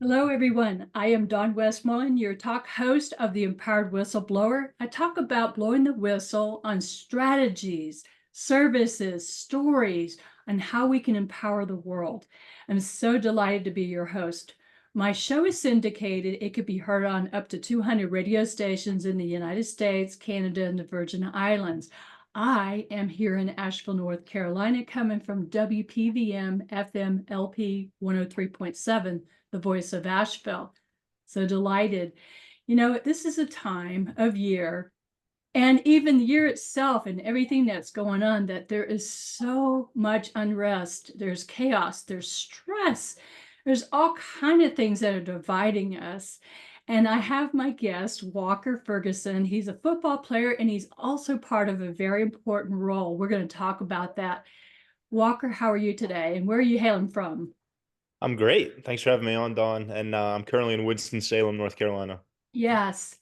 Hello, everyone. I am Dawn Westmoreland, your talk host of the Empowered Whistleblower. I talk about blowing the whistle on strategies, services, stories, and how we can empower the world. I'm so delighted to be your host. My show is syndicated. It could be heard on up to 200 radio stations in the United States, Canada, and the Virgin Islands. I am here in Asheville, North Carolina, coming from WPVM FM LP 103.7. The Voice of Asheville. So delighted. This is a time of year, and even the year itself and everything that's going on, that there is so much unrest. There's chaos, there's stress, there's all kind of things that are dividing us. And I have my guest, Walker Ferguson. He's a football player, and he's also part of a very important role. We're going to talk about that. Walker, how are you today? And where are you hailing from? I'm great. Thanks for having me on, Don. And I'm currently in Winston-Salem, North Carolina. Yes.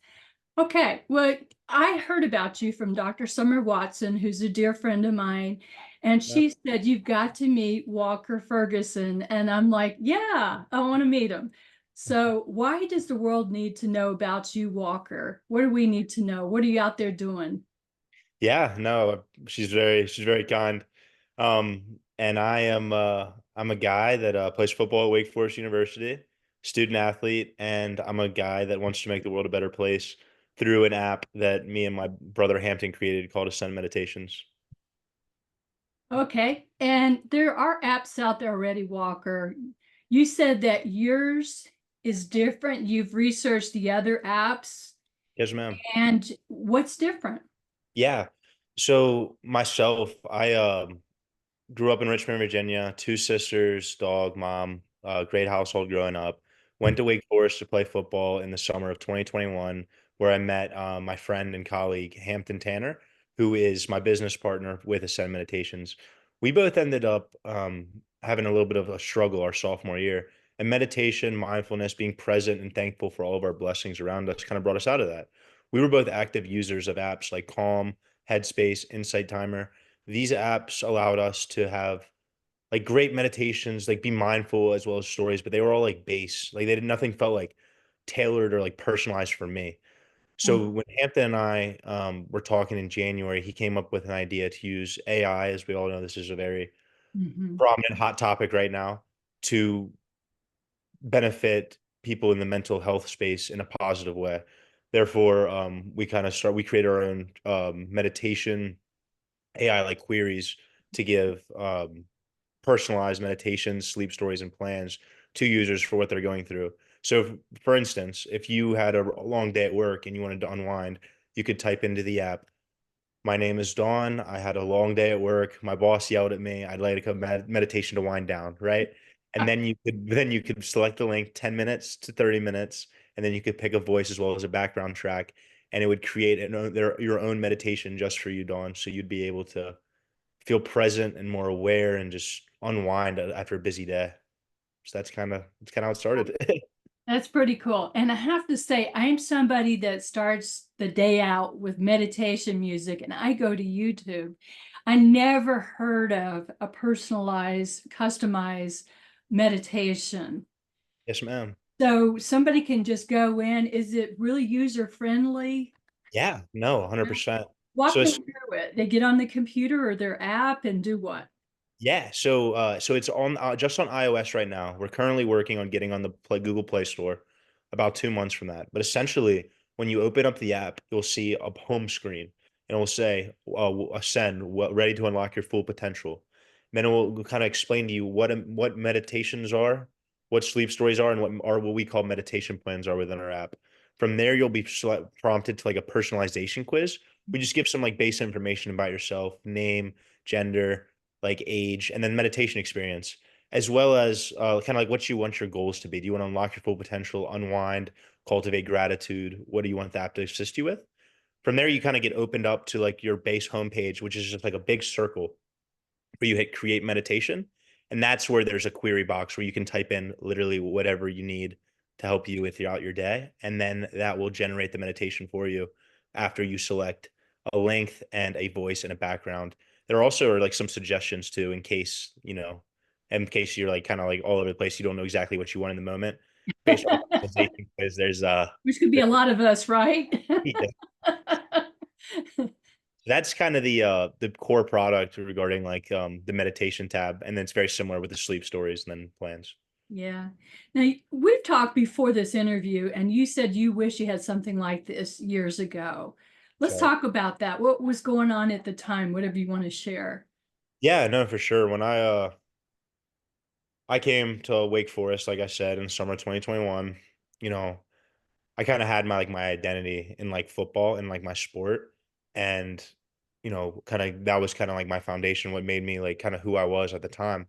Okay, well, I heard about you from Dr. Summer Watson, who's a dear friend of mine, and Yeah. she said, you've got to meet Walker Ferguson. And I'm like, yeah, I want to meet him. So why does the world need to know about you, Walker? What do we need to know? What are you out there doing? Yeah, no, she's very kind. And I'm a guy that plays football at Wake Forest University, student athlete, and I'm a guy that wants to make the world a better place through an app that me and my brother Hampton created called Ascend Meditations. Okay, and there are apps out there already, Walker. You said that yours is different. You've researched the other apps, Yes, ma'am. and what's different? Yeah. So myself, I grew up in Richmond, Virginia, two sisters, dog, mom, great household growing up. Went to Wake Forest to play football in the summer of 2021, where I met my friend and colleague, Hampton Tanner, who is my business partner with Ascend Meditations. We both ended up having a little bit of a struggle our sophomore year. And meditation, mindfulness, being present and thankful for all of our blessings around us kind of brought us out of that. We were both active users of apps like Calm, Headspace, Insight Timer. These apps allowed us to have like great meditations, like be mindful as well as stories, but they were all like base. Like they did nothing felt like tailored or like personalized for me. So when Hampton and I were talking in January, he came up with an idea to use AI. As we all know, this is a very Mhm. prominent hot topic right now, to benefit people in the mental health space in a positive way. Therefore, we created our own meditation AI like queries to give personalized meditations, sleep stories, and plans to users for what they're going through. So, for instance, if you had a long day at work and you wanted to unwind, you could type into the app, "My name is Dawn. I had a long day at work. My boss yelled at me. I'd like a meditation to wind down," right? And then you could select the link, 10 minutes to 30 minutes, and then you could pick a voice as well as a background track, and it would create your own meditation just for you, Dawn. So you'd be able to feel present and more aware and just unwind after a busy day. So that's kind of how it started. That's pretty cool. And I have to say, I'm somebody that starts the day out with meditation music, and I go to YouTube. I never heard of a personalized, customized meditation. Yes, ma'am. So somebody can just go in. Is it really user friendly? Yeah, no, 100%. So Walk me it's through it. They get on the computer or their app and do what? Yeah, so it's on just on iOS right now. We're currently working on getting on the Google Play Store about 2 months from that. But essentially, when you open up the app, you'll see a home screen, and it will say, "Ascend, ready to unlock your full potential." Then it will kind of explain to you what meditations are, what sleep stories are, and what we call meditation plans are within our app. From there, you'll be prompted to like a personalization quiz. We just give some like base information about yourself, name, gender, like age, and then meditation experience, as well as kind of like what you want your goals to be. Do you want to unlock your full potential, unwind, cultivate gratitude? What do you want the app to assist you with? From there, you kind of get opened up to like your base homepage, which is just like a big circle where you hit create meditation. And that's where there's a query box where you can type in literally whatever you need to help you with throughout your day. And then that will generate the meditation for you after you select a length and a voice and a background. There also are like some suggestions too, in case, in case you're like kind of like all over the place, you don't know exactly what you want in the moment. based on the organization quiz, there's Which could be a lot of us, right? yeah, that's kind of the core product regarding like the meditation tab, and then it's very similar with the sleep stories and then plans. Yeah. Now, we've talked before this interview, and you said you wish you had something like this years ago. Let's So talk about that. What was going on at the time? Whatever you want to share. yeah, no, for sure. When I came to Wake Forest, like I said, in summer 2021, you know, I kind of had my like my identity in like football and like my sport. And, kind of that was kind of like my foundation, what made me like kind of who I was at the time.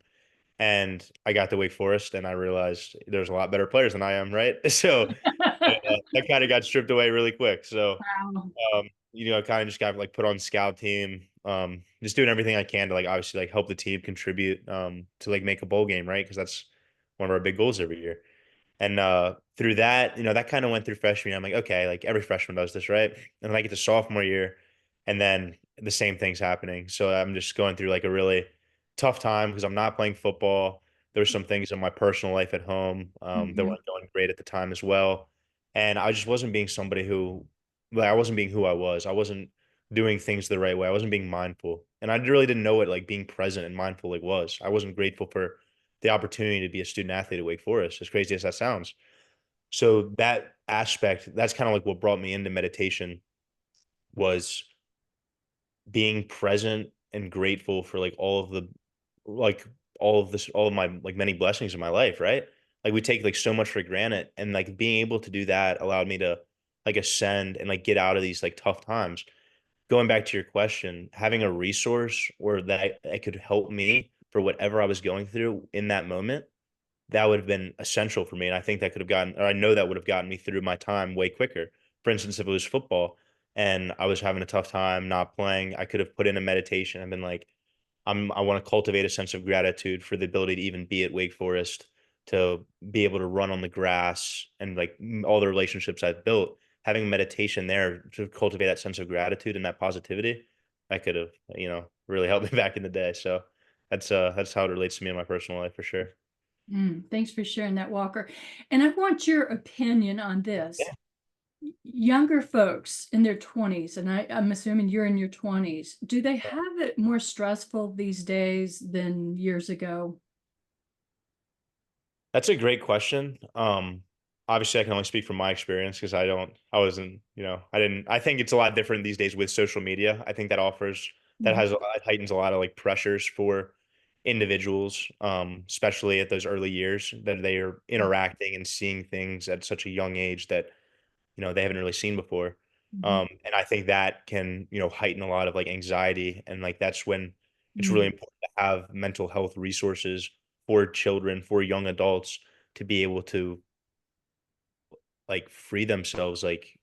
And I got to Wake Forest and I realized there's a lot better players than I am, right? So that kind of got stripped away really quick. So Wow. kind of just got like put on scout team, just doing everything I can to like obviously like help the team contribute to like make a bowl game, right? Because that's one of our big goals every year. And through that, that kind of went through freshman year. I'm like, okay, like every freshman does this, right? And then I get to sophomore year, and then the same thing's happening. So I'm just going through like a really tough time because I'm not playing football. There were some things in my personal life at home that Mhm. weren't going great at the time as well. And I just wasn't being somebody who, like, I wasn't being who I was. I wasn't doing things the right way. I wasn't being mindful. And I really didn't know what like being present and mindful like was. I wasn't grateful for the opportunity to be a student athlete at Wake Forest, as crazy as that sounds. So that aspect, that's kind of like what brought me into meditation was being present and grateful for like all of my like many blessings in my life, right? Like we take like so much for granted, and like being able to do that allowed me to like ascend and like get out of these like tough times. Going back to your question, having a resource or that could help me for whatever I was going through in that moment, that would have been essential for me. And I think that could have gotten, or I know that would have gotten me through my time way quicker. For instance, if it was football and I was having a tough time not playing, I could have put in a meditation and been like, I want to cultivate a sense of gratitude for the ability to even be at Wake Forest, to be able to run on the grass and like all the relationships I've built. Having meditation there to cultivate that sense of gratitude and that positivity, that could have, really helped me back in the day. So that's how it relates to me in my personal life for sure. Thanks for sharing that, Walker. And I want your opinion on this. Yeah. Younger folks in their 20s, and I'm assuming you're in your 20s, do they have it more stressful these days than years ago? That's a great question. Obviously I can only speak from my experience because I wasn't, I think it's a lot different these days with social media. I think that Mhm. has, it heightens a lot of like pressures for individuals, especially at those early years that they are interacting and seeing things at such a young age that, they haven't really seen before. Mhm. And I think that can, heighten a lot of like anxiety. And like that's when it's really Mhm. important to have mental health resources for children, for young adults to be able to like free themselves, like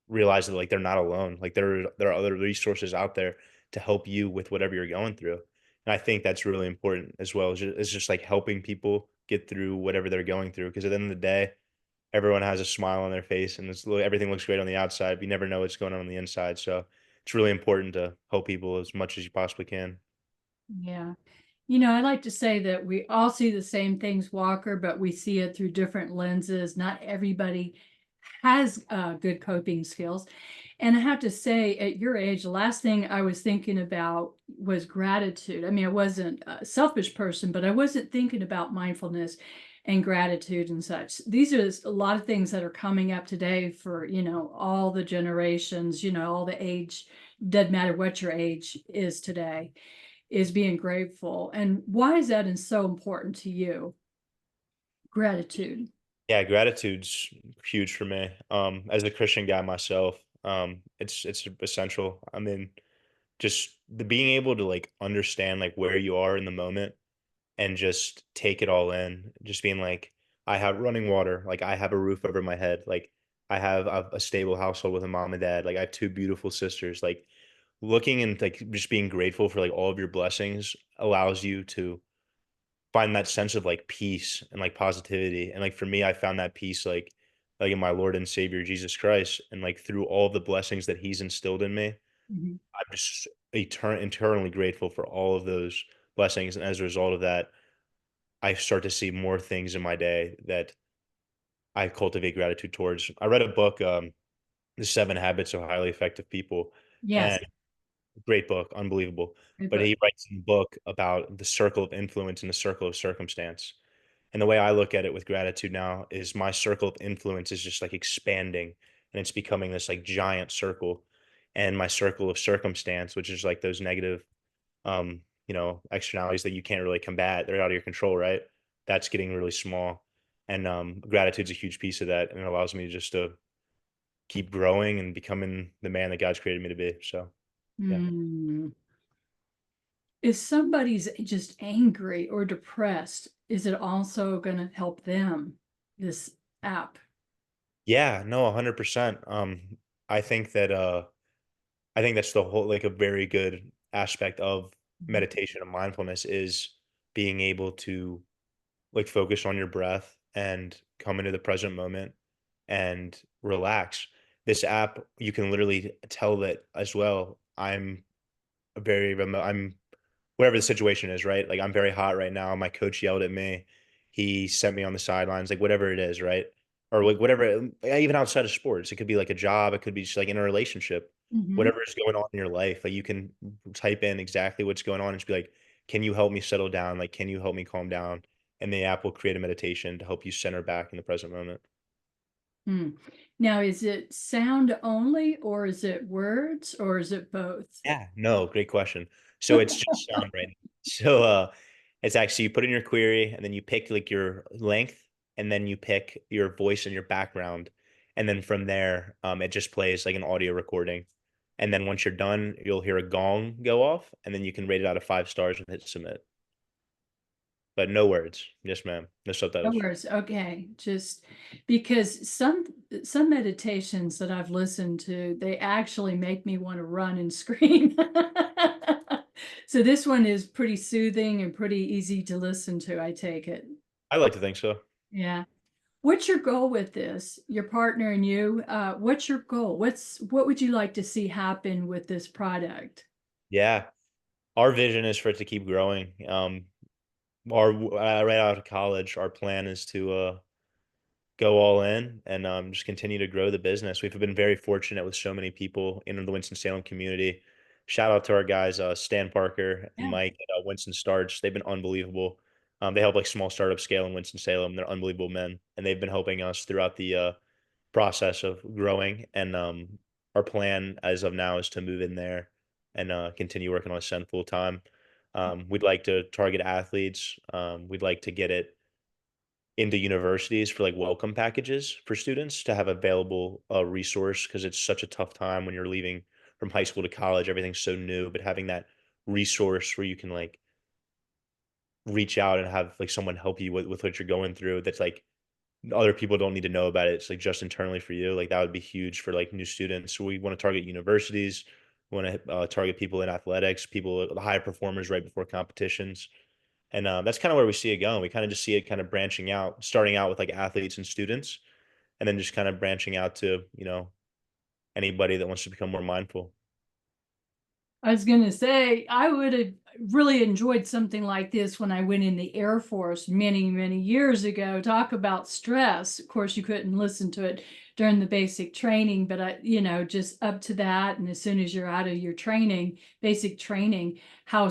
realize that like they're not alone. Like there are other resources out there to help you with whatever you're going through. And I think that's really important as well. It's just like helping people get through whatever they're going through. Because at the end of the day, everyone has a smile on their face and everything looks great on the outside. But you never know what's going on the inside. So it's really important to help people as much as you possibly can. Yeah. I like to say that we all see the same things, Walker, but we see it through different lenses. Not everybody has good coping skills. And I have to say, at your age, the last thing I was thinking about was gratitude. I mean, I wasn't a selfish person, but I wasn't thinking about mindfulness and gratitude and such. These are a lot of things that are coming up today for, all the generations, all the age, doesn't matter what your age is today, is being grateful. And why is that so important to you? Gratitude. Yeah, gratitude's huge for me. As a Christian guy myself, it's essential. I mean, just the being able to like understand like where you are in the moment and just take it all in. Just being like, I have running water, like I have a roof over my head, like I have a stable household with a mom and dad, like I have two beautiful sisters. Like looking and like just being grateful for like all of your blessings allows you to find that sense of like peace and like positivity. And like for me, I found that peace like in my Lord and Savior Jesus Christ. And like through all of the blessings that He's instilled in me, Mhm. I'm just eternally grateful for all of those blessings. And as a result of that, I start to see more things in my day that I cultivate gratitude towards. I read a book, The 7 Habits of Highly Effective People, Yes, and great book, unbelievable. good But book. he writes in the book about the circle of influence and the circle of circumstance. And the way I look at it with gratitude now is my circle of influence is just like expanding and it's becoming this like giant circle. And my circle of circumstance, which is like those negative externalities that you can't really combat, they're out of your control, right? That's getting really small. And gratitude's a huge piece of that. And it allows me just to keep growing and becoming the man that God's created me to be. So yeah. Mm. If somebody's just angry or depressed, is it also going to help them, this app? Yeah, no, 100%. I think that I think that's the whole like a very good aspect of Mhm. meditation and mindfulness is being able to like focus on your breath and come into the present moment and relax. This app, you can literally tell that as well. I'm whatever the situation is, right? Like I'm very hot right now. My coach yelled at me. He sent me on the sidelines, like whatever it is, right? Or like whatever, even outside of sports, it could be like a job, it could be just like in a relationship, Mhm. whatever is going on in your life. Like you can type in exactly what's going on and just be like, can you help me settle down? Like, can you help me calm down? And the app will create a meditation to help you center back in the present moment. Mm. Now, is it sound only, or is it words, or is it both? Yeah, no, great question. So it's just sound right now. So, it's actually you put in your query and then you pick like your length and then you pick your voice and your background. And then from there, it just plays like an audio recording. And then once you're done, you'll hear a gong go off and then you can rate it out of 5 stars and hit submit. But no words. Yes, ma'am. No No subtitles. words. Okay, just because some meditations that I've listened to, they actually make me want to run and scream. So this one is pretty soothing and pretty easy to listen to, I take it. I like to think so. Yeah. What's your goal with this? Your partner and you, what's your goal? What would you like to see happen with this product? Yeah. Our vision is for it to keep growing. Our right out of college, our plan is to go all in and just continue to grow the business. We've been very fortunate with so many people in the Winston-Salem community. Shout out to our guys, Stan Parker and Yeah. Mike at Winston Starch. They've been unbelievable. They help like small startups scale in Winston-Salem. They're unbelievable men, and they've been helping us throughout the process of growing. And our plan as of now is to move in there and continue working on Ascend full time. We'd like to target athletes. We'd like to get it into universities for like welcome packages for students to have available resource because it's such a tough time when you're leaving from high school to college. Everything's so new, but having that resource where you can like reach out and have like someone help you with what you're going through that's like other people don't need to know about it. It's like just internally for you. Like that would be huge for like new students. So we want to target universities. We want to target people in athletics, people, the high performers right before competitions. And that's kind of where we see it going. We kind of just see it kind of branching out, starting out with like athletes and students, and then just kind of branching out to, anybody that wants to become more mindful. I was going to say, I would have really enjoyed something like this when I went in the Air Force many, many years ago. Talk about stress. Of course, you couldn't listen to it during the basic training, but just up to that. And as soon as you're out of your training, basic training, how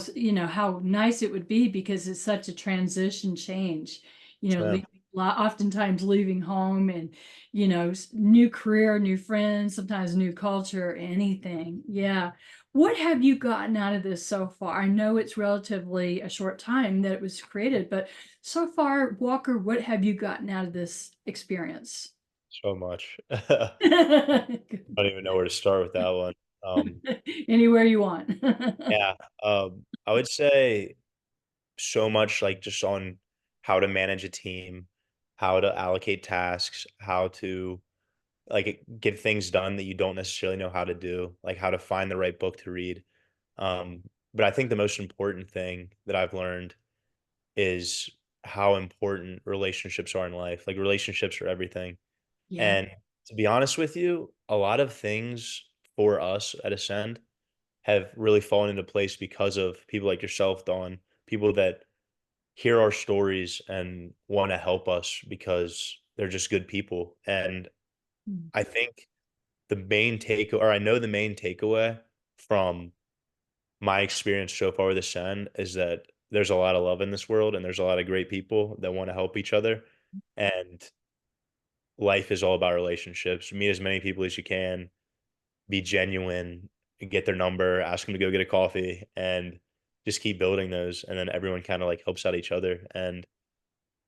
nice it would be because it's such a transition change, Yes, ma'am. oftentimes leaving home and, new career, new friends, sometimes new culture, anything. Yeah. What have you gotten out of this so far? I know it's relatively a short time that it was created, but so far, Walker, what have you gotten out of this experience? So much. I don't even know where to start with that one. Anywhere you want. Yeah, I would say so much like just on how to manage a team, how to allocate tasks, how to like get things done that you don't necessarily know how to do, like how to find the right book to read. But I think the most important thing that I've learned is how important relationships are in life. Like relationships are everything. Yeah, And to be honest with you, a lot of things for us at Ascend have really fallen into place because of people like yourself, Dawn, people that hear our stories and want to help us because they're just good people. And Mm. I think the main take, or I know the main takeaway from my experience so far with the Sen is that there's a lot of love in this world and there's a lot of great people that want to help each other. And life is all about relationships. Meet as many people as you can, be genuine, get their number, ask them to go get a coffee, and just keep building those. And then everyone kind of like helps out each other. And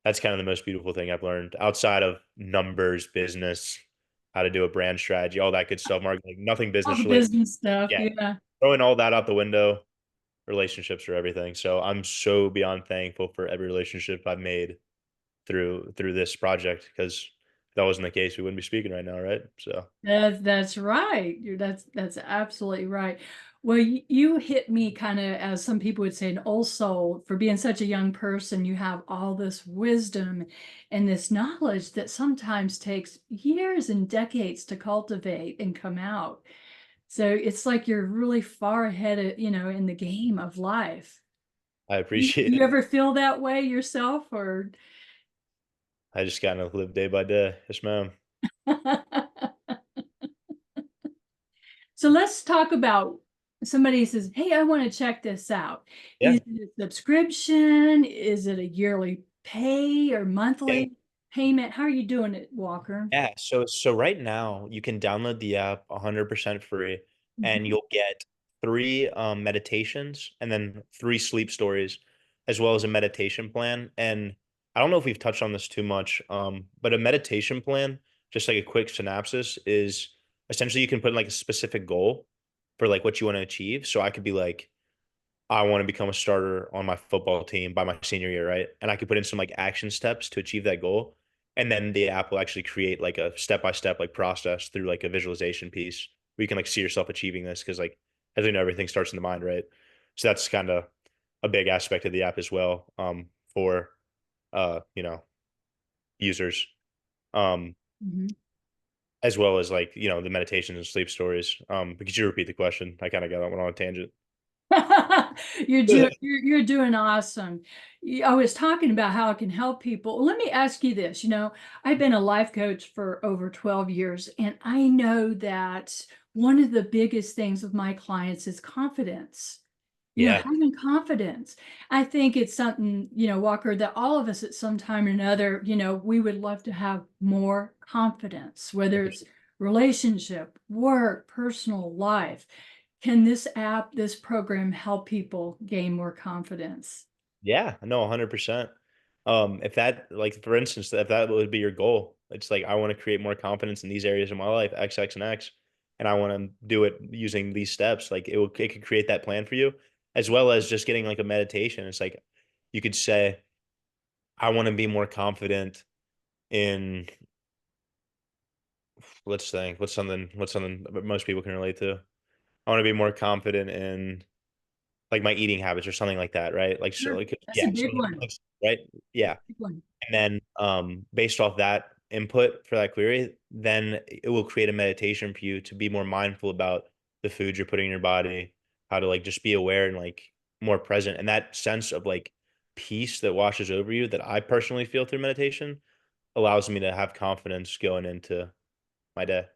that's kind of the most beautiful thing I've learned outside of numbers, business, how to do a brand strategy, all that good stuff, marketing, like nothing All the business related. business stuff, Yeah. yeah. Throwing all that out the window, relationships are everything. So I'm so beyond thankful for every relationship I've made through this project because if that wasn't the case, we wouldn't be speaking right now, right? So That's right. That's absolutely right. Well, you hit me kind of, as some people would say, an old soul for being such a young person. You have all this wisdom and this knowledge that sometimes takes years and decades to cultivate and come out. So it's like you're really far ahead of, in the game of life. I You, appreciate you it. ever feel that way yourself, or? I just kind of live day by day. Yes, ma'am. So let's talk about somebody says, "Hey, I want to check this out." Yeah. Is it a subscription? Is it a yearly pay or Yeah. monthly payment? How are you doing it, Walker? Yeah, so right now you can download the app 100% free, and Mhm. you'll get 3 meditations and then 3 sleep stories, as well as a meditation plan. And I don't know if we've touched on this too much, but a meditation plan, just like a quick synopsis, is essentially you can put in like a specific goal for like what you want to achieve. So I could be like, I want to become a starter on my football team by my senior year, right? And I could put in some like action steps to achieve that goal. And then the app will actually create like a step by step like process through like a visualization piece where you can like see yourself achieving this. Cause like as we know, everything starts in the mind, right? So that's kind of a big aspect of the app as well, for users. Um, Mhm. as well as like, the meditations and sleep stories. But could you repeat the question? I kind of got went on a tangent. You're doing awesome. I was talking about how it can help people. Let me ask you this. I've been a life coach for over 12 years, and I know that one of the biggest things with my clients is confidence. Yeah. Having confidence. I think it's something, Walker, that all of us at some time or another, we would love to have more confidence, whether it's relationship, work, personal life. Can this app, this program help people gain more confidence? Yeah, no, 100%. If that like, for instance, if that would be your goal, it's like, I wanna create more confidence in these areas of my life, X, X, and X, and I wanna do it using these steps, like, it could create that plan for you, as well as just getting, like, a meditation. It's like, you could say, "I wanna be more confident in" let's think, what's something that most people can relate to? I wanna be more confident in, like, my eating habits or something like that, right? Like, so, Sure. like That's yeah, a big something one. like right? Yeah. Big one. And then, based off that input for that query, then it will create a meditation for you to be more mindful about the food you're putting in your body, how to like just be aware and like more present. And that sense of like peace that washes over you that I personally feel through meditation allows me to have confidence going into my day.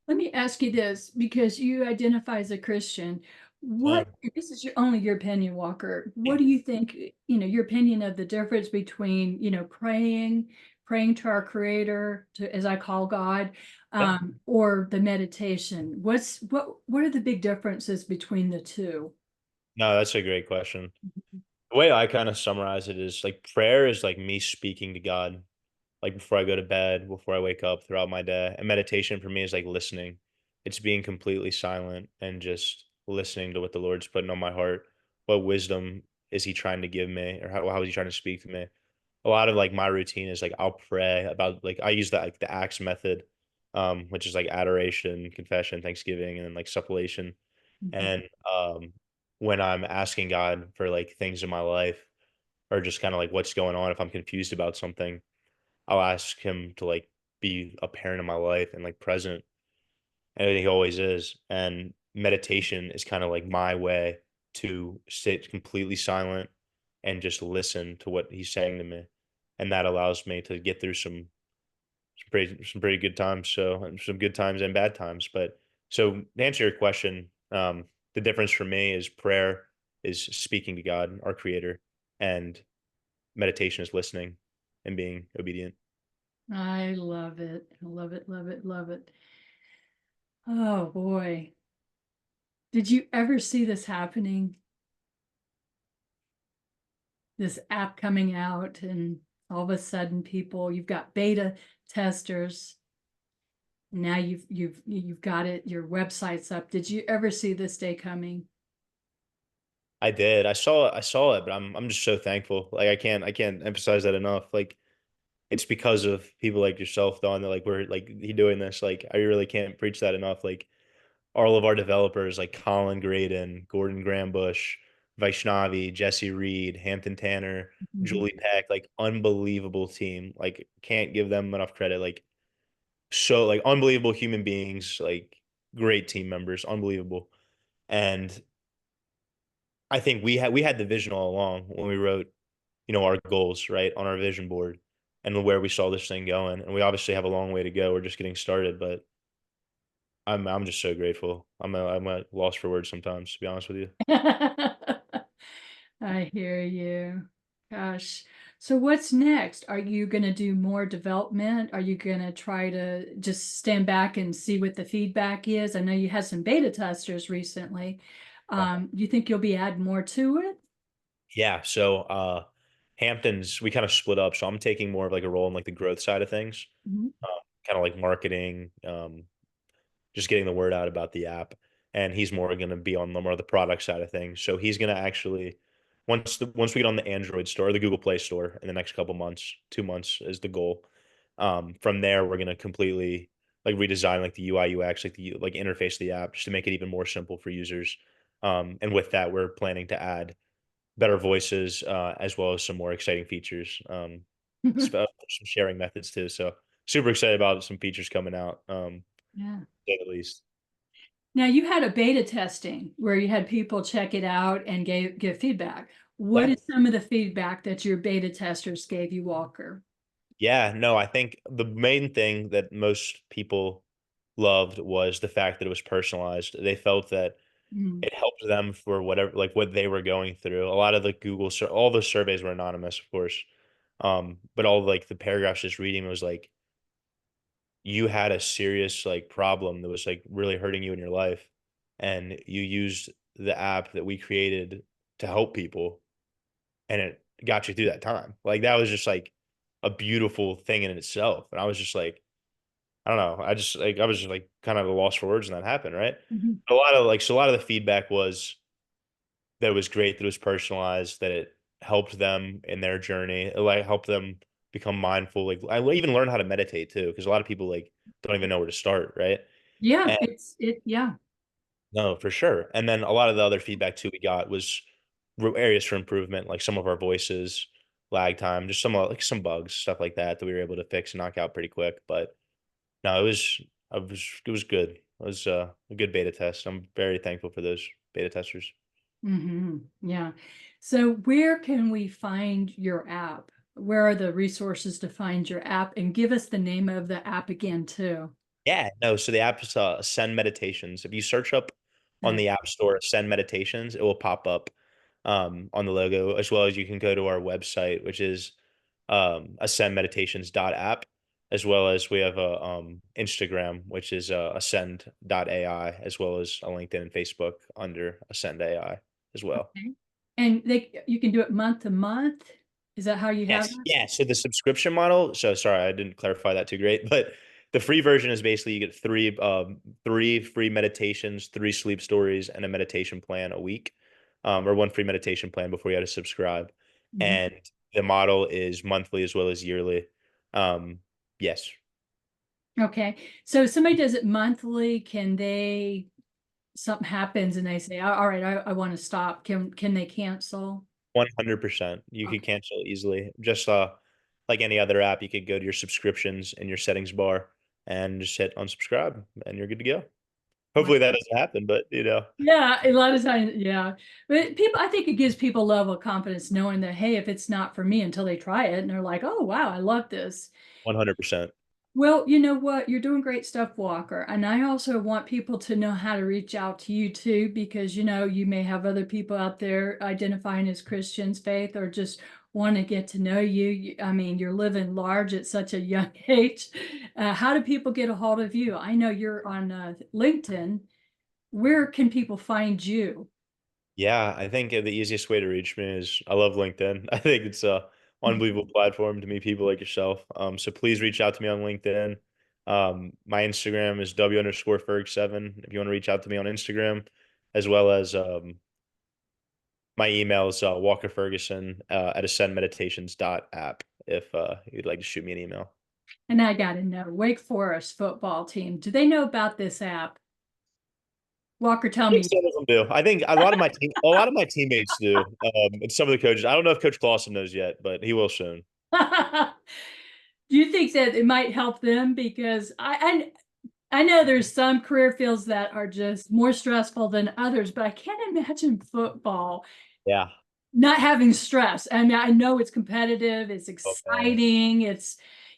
Let me ask you this, because you identify as a Christian. Yeah. This is only your opinion, Walker. What do you think, your opinion of the difference between, praying to our creator, as I call God, Yeah. or the meditation? What are the big differences between the two? No, that's a great question. The way I kind of summarize it is like prayer is like me speaking to God like before I go to bed, before I wake up throughout my day. And meditation for me is like listening. It's being completely silent and just listening to what the Lord's putting on my heart. What wisdom is he trying to give me or how is he trying to speak to me? A lot of like my routine is like I'll pray about like I use that like the acts method, which is like adoration, confession, thanksgiving, and then like supplication. Mhm. And when I'm asking God for like things in my life or just kind of like what's going on if I'm confused about something, I'll ask him to, like, be a parent in my life and, like, present, and he always is, and meditation is kinda, like, my way to sit completely silent and just listen to what he's saying to me, and that allows me to get through some pretty good times. So and some good times and bad times. But so to answer your question, the difference for me is prayer is speaking to God, our Creator, and meditation is listening and being obedient. I love it. I love it, love it, love it. Oh boy. Did you ever see this happening? This app coming out, and all of a sudden you've got beta testers. Now you've got it, your website's up. Did you ever see this day coming? I did. I saw it, but I'm just so thankful. Like I can't emphasize that enough. Like it's because of people like yourself, Don, that like we're like he doing this. Like I really can't preach that enough. Like all of our developers like Colin Graydon, Gordon Grambush, Vaishnavi, Jesse Reed, Hampton Tanner, Mhm. Julie Peck, like unbelievable team. Like can't give them enough credit. Like so like unbelievable human beings, like great team members, unbelievable. And I think we had the vision all along when we wrote, our goals, right, on our vision board and where we saw this thing going. And we obviously have a long way to go. We're just getting started, but I'm just so grateful. I'm at loss for words sometimes, to be honest with you. I hear you. Gosh. So what's next? Are you going to do more development? Are you going to try to just stand back and see what the feedback is? I know you had some beta testers recently. Do you think you'll be adding more to it? Yeah. So Hamptons, we kind of split up. So I'm taking more of like a role in like the growth side of things, Mhm. kind of like marketing, just getting the word out about the app. And he's more going to be on the more of the product side of things. So he's going to actually once we get on the Android store or the Google Play Store in the next couple months, 2 months is the goal. From there, we're going to completely like redesign like the UI UX, like the like interface of the app, just to make it even more simple for users. And with that, we're planning to add better voices as well as some more exciting features, some sharing methods too. So super excited about some features coming out. Yeah. Say the least. Now you had a beta testing where you had people check it out and give feedback. What Yeah. is some of the feedback that your beta testers gave you, Walker? Yeah, no, I think the main thing that most people loved was the fact that it was personalized. They felt that Mm. it helped them for whatever, like what they were going through. A lot of the all the surveys were anonymous, of course. But all like the paragraphs just reading was like, you had a serious like problem that was like really hurting you in your life, and you used the app that we created to help people, and it got you through that time. Like that was just like a beautiful thing in itself. And I was just like, I don't know. I was just like kind of at a loss for words when that happened, right? Mhm. A lot of the feedback was that it was great, that it was personalized, that it helped them in their journey. It like helped them become mindful. Like I even learned how to meditate too, because a lot of people like don't even know where to start, right? Yeah, And yeah. no, for sure. And then a lot of the other feedback too we got was areas for improvement, like some of our voices, lag time, just like some bugs, stuff like that we were able to fix and knock out pretty quick. But no, it was good. It was a good beta test. I'm very thankful for those beta testers. Yeah. So where can we find your app? Where are the resources to find your app? And give us the name of the app again, too. Yeah, no, so the app is Ascend Meditations. If you search up on Okay. the App Store Ascend Meditations, it will pop up on the logo, as well as you can go to our website, which is ascendmeditations.app, as well as we have a Instagram, which is ascend.ai, as well as a LinkedIn and Facebook under Ascend AI as well. Okay. And you can do it month to month. Is that how you have Yes. it? Yeah. So the subscription model. So sorry, I didn't clarify that too great, but the free version is basically you get three free meditations, three sleep stories, and a meditation plan a week, or one free meditation plan before you had to subscribe. Mhm. And the model is monthly as well as yearly. Um, yes, Okay. So if somebody does it monthly, something happens and they say, all right, I want to stop. Can they cancel? 100%. You could cancel easily. Just like any other app, you could go to your subscriptions in your settings bar and just hit unsubscribe, and you're good to go. Hopefully that doesn't happen, but you know, Yeah, a lot of times, yeah. But people, I think it gives people a level of confidence knowing that, hey, if it's not for me until they try it and they're like, oh, wow, I love this. 100%. Well, you know what? You're doing great stuff, Walker. And I also want people to know how to reach out to you too, because, you may have other people out there identifying as Christians, faith, or just want to get to know you. I mean, you're living large at such a young age. How do people get a hold of you? I know you're on LinkedIn. Where can people find you? Yeah, I think the easiest way to reach me is I love LinkedIn. I think it's a unbelievable platform to meet people like yourself. So please reach out to me on LinkedIn. My Instagram is W_Ferg7 if you want to reach out to me on Instagram, as well as my email is Walker Ferguson at ascendmeditations.app if you'd like to shoot me an email. And I got to know, Wake Forest football team, do they know about this app? Walker, tell I think me. some of them do. I think a lot of my teammates do, and some of the coaches. I don't know if Coach Clausen knows yet, but he will soon. Do you think that it might help them? Because I know there's some career fields that are just more stressful than others, but I can't imagine football Yeah. not having stress. I mean, I know it's competitive, it's Oh man, exciting,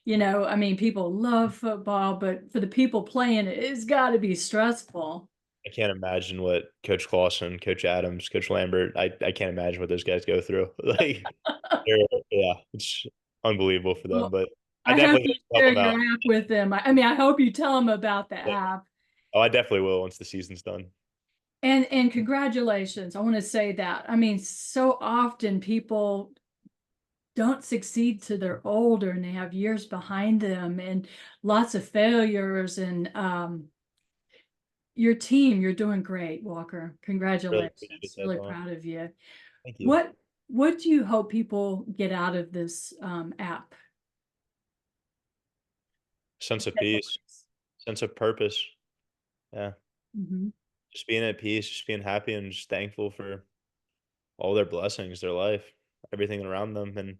I mean, people love football, but for the people playing it, it's got to be stressful. I can't imagine what Coach Clausen, Coach Adams, Coach Lambert. I can't imagine what those guys go through. Like, yeah, it's unbelievable for them. Well, But I I hope definitely you think it'll share help them your out. app with them. I mean, I hope you tell them about the app. Oh, I definitely will once the season's done. And congratulations. I want to say that. I mean, so often people don't succeed till they're older and they have years behind them and lots of failures. And your team, you're doing great, Walker. Really appreciate Congratulations. that, Really Dawn. proud of you. Thank you. What do you hope people get out of this app? Sense of peace, sense of purpose. Yeah, Mhm. just being at peace, just being happy, and just thankful for all their blessings, their life, everything around them, and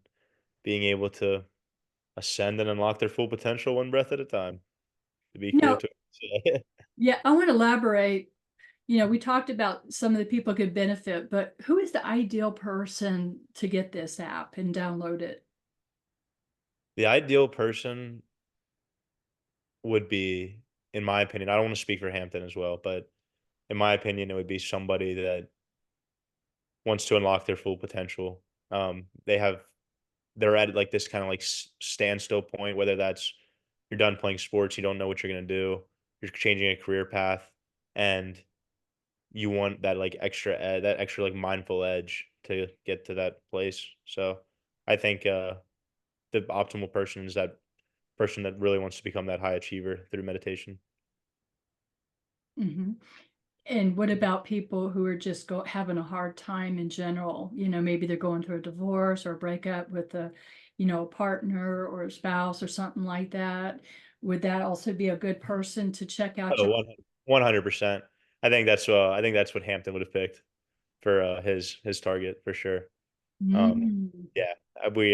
being able to ascend and unlock their full potential one breath at a time. To be clear No, to say. yeah, I want to elaborate. We talked about some of the people could benefit, but who is the ideal person to get this app and download it? The ideal person would be, in my opinion, I don't want to speak for Hampton as well, but in my opinion, it would be somebody that wants to unlock their full potential. They're at like this kind of like standstill point, whether that's you're done playing sports, you don't know what you're gonna do, you're changing a career path, and you want that extra like mindful edge to get to that place. So I think the optimal person is that person that really wants to become that high achiever through meditation. Mhm. And what about people who are just having a hard time in general? Maybe they're going through a divorce or a breakup with a partner or a spouse or something like that. Would that also be a good person to check out Oh, your? 100%. I think that's what Hampton would have picked for his target for sure. Um, Mm. yeah, we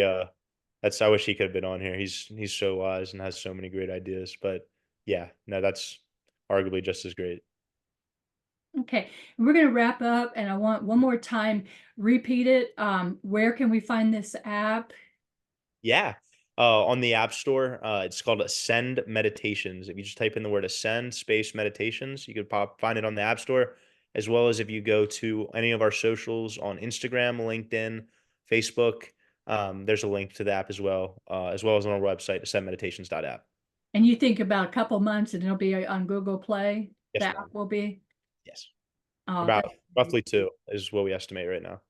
that's I wish he could have been on here. He's so wise and has so many great ideas. But yeah, no, that's arguably just as great. Okay, we're going to wrap up, and I want one more time repeat it. Where can we find this app? Yeah. On the App Store, it's called Ascend Meditations. If you just type in the word Ascend space meditations, you could find it on the App Store, as well as if you go to any of our socials on Instagram, LinkedIn, Facebook, there's a link to the app as well as on our website, ascendmeditations.app. And you think about a couple months, and it'll be on Google Play. The Yes, app ma'am. will be. Yes. Oh, About that's roughly two is what we estimate right now.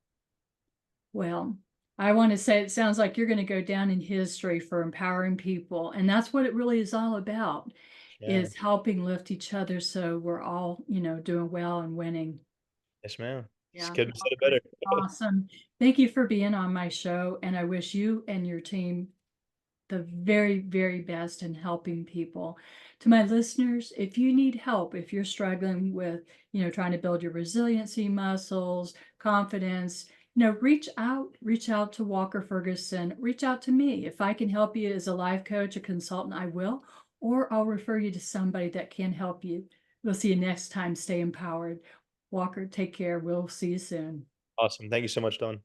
well. I want to say it sounds like you're going to go down in history for empowering people, and that's what it really is all about. Yeah. Is helping lift each other so we're all, doing well and winning. Yes, ma'am. Just Yeah, couldn't have said it Walker, better. awesome. Thank you for being on my show, and I wish you and your team the very, very best in helping people. To my listeners, if you need help, if you're struggling with, trying to build your resiliency muscles, confidence, reach out to Walker Ferguson, reach out to me. If I can help you as a life coach, a consultant, I will, or I'll refer you to somebody that can help you We'll see you next time. Stay empowered. Walker, take care. We'll see you soon. Awesome. Thank you so much, Don.